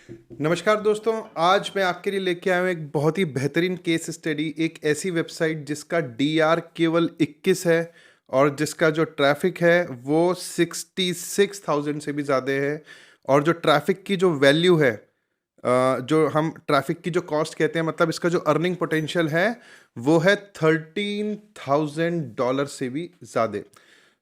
नमस्कार दोस्तों, आज मैं आपके लिए लेके आया हूँ एक बहुत ही बेहतरीन केस स्टडी। एक ऐसी वेबसाइट जिसका डीआर केवल 21 है और जिसका जो ट्रैफिक है वो 66,000 से भी ज़्यादा है। और जो ट्रैफिक की जो वैल्यू है, जो हम ट्रैफिक की जो कॉस्ट कहते हैं, मतलब इसका जो अर्निंग पोटेंशियल है वो है $13,000 से भी ज़्यादा।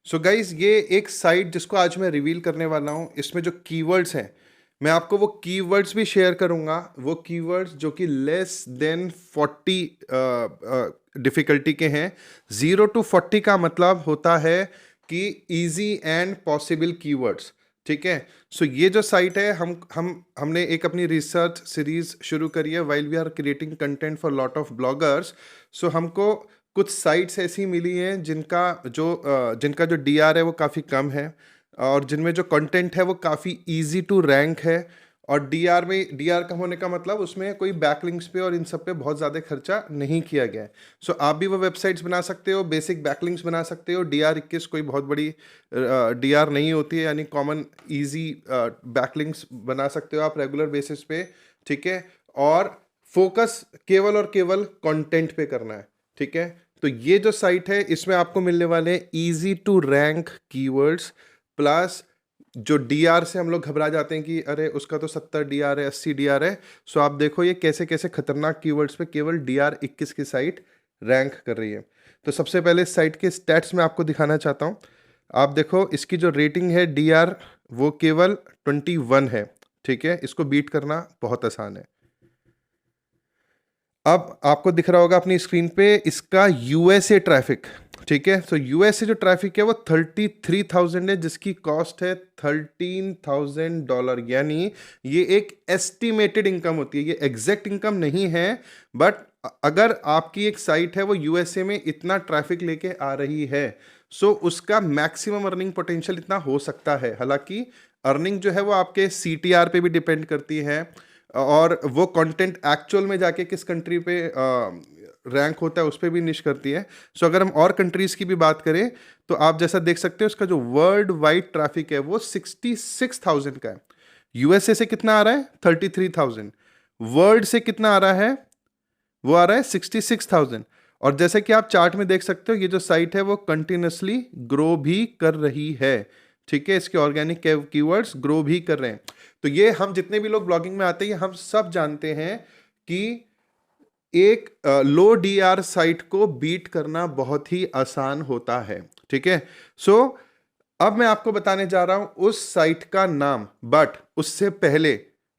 सो गाइज, ये एक साइट जिसको आज मैं रिवील करने वाला हूँ, इसमें जो कीवर्ड्स हैं मैं आपको वो कीवर्ड्स भी शेयर करूंगा। वो कीवर्ड्स जो कि लेस देन 40 डिफिकल्टी के हैं। 0 to 40 का मतलब होता है कि इजी एंड पॉसिबल कीवर्ड्स। ठीक है। सो ये जो साइट है, हमने एक अपनी रिसर्च सीरीज शुरू करी है while we are creating content for lot of bloggers. So हमको कुछ साइट्स ऐसी मिली हैं जिनका जो डीआर है वो काफ़ी कम है और जिनमें जो कंटेंट है वो काफ़ी इजी टू रैंक है। और डीआर कम होने का मतलब उसमें कोई बैकलिंक्स पे और इन सब पे बहुत ज़्यादा खर्चा नहीं किया गया है। सो आप भी वो वेबसाइट्स बना सकते हो, बेसिक बैकलिंक्स बना सकते हो। डीआर 21 कोई बहुत बड़ी डीआर नहीं होती है, यानी कॉमन इजी बैकलिंक्स बना सकते हो आप रेगुलर बेसिस पे। ठीक है। और फोकस केवल और केवल कंटेंट पे करना है। ठीक है। तो ये जो साइट है इसमें आपको मिलने वाले हैं easy to rank keywords plus जो डीआर से हम लोग घबरा जाते हैं कि अरे उसका तो 70 डीआर है, 80 डीआर है। सो आप देखो ये कैसे कैसे खतरनाक कीवर्ड्स पे केवल डीआर 21 की साइट रैंक कर रही है। तो सबसे पहले इस साइट के स्टैट्स में आपको दिखाना चाहता हूँ। आप देखो इसकी जो रेटिंग है डीआर वो केवल 21 है। ठीक है। इसको बीट करना बहुत आसान है। अब आपको दिख रहा होगा अपनी स्क्रीन पे इसका यूएसए ट्रैफिक। ठीक है। सो यूएसए जो ट्रैफिक है वो 33,000 है, जिसकी कॉस्ट है $13,000। यानी ये एक एस्टिमेटेड इनकम होती है, ये एग्जैक्ट इनकम नहीं है। बट अगर आपकी एक साइट है वो यूएसए में इतना ट्रैफिक लेके आ रही है, सो उसका मैक्सिमम अर्निंग पोटेंशियल इतना हो सकता है। हालांकि अर्निंग जो है वो आपके सीटीआर पे भी डिपेंड करती है और वो कंटेंट एक्चुअल में जाके किस कंट्री पे रैंक होता है उस पर भी निश करती है। सो अगर हम और कंट्रीज की भी बात करें तो आप जैसा देख सकते हो उसका जो वर्ल्ड वाइड ट्रैफिक है वो 66,000 का है। यूएसए से कितना आ रहा है? 33,000। वर्ल्ड से कितना आ रहा है? वो आ रहा है 66,000। और जैसे कि आप चार्ट में देख सकते हो ये जो साइट है वो कंटिन्यूसली ग्रो भी कर रही है। ठीक है। इसके ऑर्गेनिक कीवर्ड्स ग्रो भी कर रहे हैं। तो ये हम जितने भी लोग ब्लॉगिंग में आते हैं हम सब जानते हैं कि एक लो डीआर साइट को बीट करना बहुत ही आसान होता है। ठीक है। सो अब मैं आपको बताने जा रहा हूं उस साइट का नाम। बट उससे पहले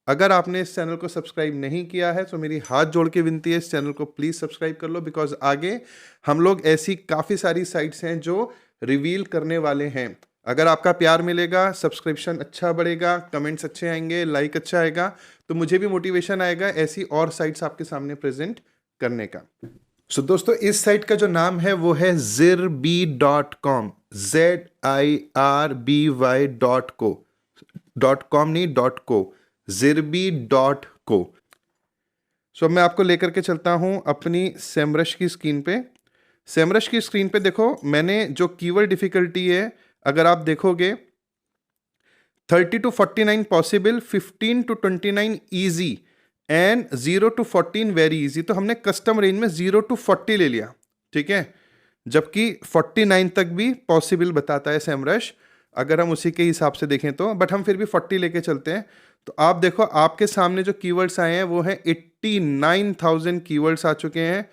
अगर आपने इस चैनल को सब्सक्राइब नहीं किया है तो मेरी हाथ जोड़ के विनती है इस चैनल को प्लीज सब्सक्राइब कर लो, बिकॉज आगे हम लोग ऐसी काफी सारी साइट्स हैं जो रिवील करने वाले हैं। अगर आपका प्यार मिलेगा, सब्सक्रिप्शन अच्छा बढ़ेगा, कमेंट्स अच्छे आएंगे, लाइक अच्छा आएगा, तो मुझे भी मोटिवेशन आएगा ऐसी और साइट्स आपके सामने प्रेजेंट करने का। सो दोस्तों, इस साइट का जो नाम है वो है zirby.com। ZIRBY.co, .com नहीं, .co, zirby.co। सो मैं आपको लेकर के चलता हूं अपनी सेमरश की स्क्रीन पे। सेमरश की स्क्रीन पे देखो मैंने जो कीवर्ड डिफिकल्टी है, अगर आप देखोगे 30 to 49 possible, 15 to 29 easy and 0 to 14 very easy. तो हमने कस्टम रेंज में 0 to 40 ले लिया। ठीक है। जबकि 49 तक भी पॉसिबल बताता है सेमरश, अगर हम उसी के हिसाब से देखें तो। बट हम फिर भी 40 लेके चलते हैं। तो आप देखो आपके सामने जो कीवर्ड्स आए हैं वो है 89,000 कीवर्ड्स आ चुके हैं।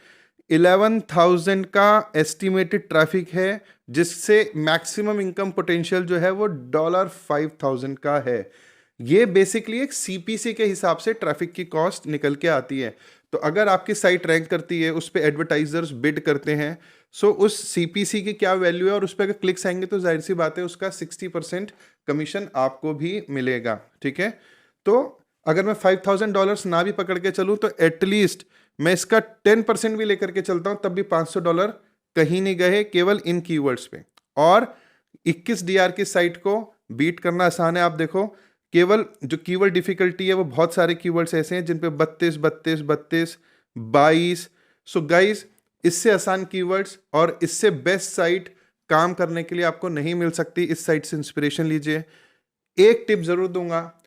11,000 का एस्टिमेटेड ट्रैफिक है, जिससे मैक्सिमम इनकम पोटेंशियल जो है वो $5,000 का है। ये बेसिकली एक सीपीसी के हिसाब से ट्रैफिक की कॉस्ट निकल के आती है। तो अगर आपकी साइट रैंक करती है, उस पर एडवर्टाइजर्स बिड करते हैं, सो उस सीपीसी की क्या वैल्यू है और उस पर अगर क्लिक्स आएंगे तो जाहिर सी बात है उसका 60% कमीशन आपको भी मिलेगा। ठीक है। तो अगर मैं $5,000 ना भी पकड़ के चलूँ तो एटलीस्ट मैं इसका 10% भी लेकर के चलता हूँ, तब भी $500 कहीं नहीं गए केवल इन कीवर्ड्स पे। और 21 डीआर की साइट को बीट करना आसान है। आप देखो केवल जो कीवर्ड डिफिकल्टी है वो बहुत सारे कीवर्ड्स ऐसे हैं जिन पे 32 32 32 22। सो गाइस, इससे आसान कीवर्ड्स और इससे बेस्ट साइट काम करने के लिए आपको नहीं मिल सकती। इस साइट से इंस्पिरेशन लीजिए। एक टिप जरूर दूंगा,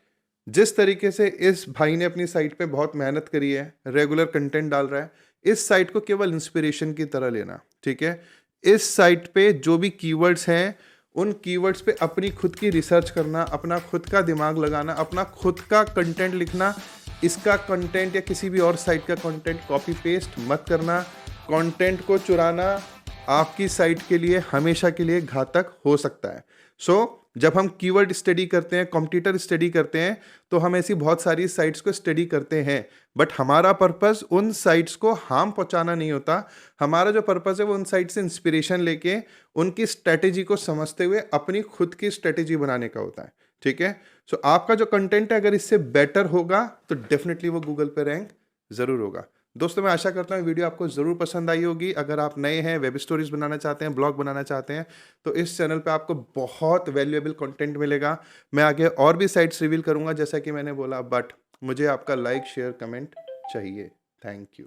जिस तरीके से इस भाई ने अपनी साइट पे बहुत मेहनत करी है, रेगुलर कंटेंट डाल रहा है, इस साइट को केवल इंस्पिरेशन की तरह लेना, ठीक है। इस साइट पे जो भी कीवर्ड्स हैं, उन कीवर्ड्स पे अपनी खुद की रिसर्च करना, अपना खुद का दिमाग लगाना, अपना खुद का कंटेंट लिखना। इसका कंटेंट या किसी भी और साइट का कंटेंट कॉपी पेस्ट मत करना। कंटेंट को चुराना आपकी साइट के लिए हमेशा के लिए घातक हो सकता है। जब हम कीवर्ड स्टडी करते हैं, कॉम्पिटिटर स्टडी करते हैं, तो हम ऐसी बहुत सारी साइट्स को स्टडी करते हैं, बट हमारा पर्पस उन साइट्स को हार्म पहुंचाना नहीं होता। हमारा जो पर्पस है वो उन साइट से इंस्पिरेशन लेके उनकी स्ट्रेटेजी को समझते हुए अपनी खुद की स्ट्रेटेजी बनाने का होता है, ठीक है। आपका जो कंटेंट है अगर इससे बेटर होगा तो डेफिनेटली वो गूगल पे रैंक जरूर होगा। दोस्तों, मैं आशा करता हूँ वीडियो आपको ज़रूर पसंद आई होगी। अगर आप नए हैं, वेब स्टोरीज बनाना चाहते हैं, ब्लॉग बनाना चाहते हैं, तो इस चैनल पे आपको बहुत वैल्यूएबल कंटेंट मिलेगा। मैं आगे और भी साइट्स रिवील करूँगा जैसा कि मैंने बोला, बट मुझे आपका लाइक, शेयर, कमेंट चाहिए। Thank you.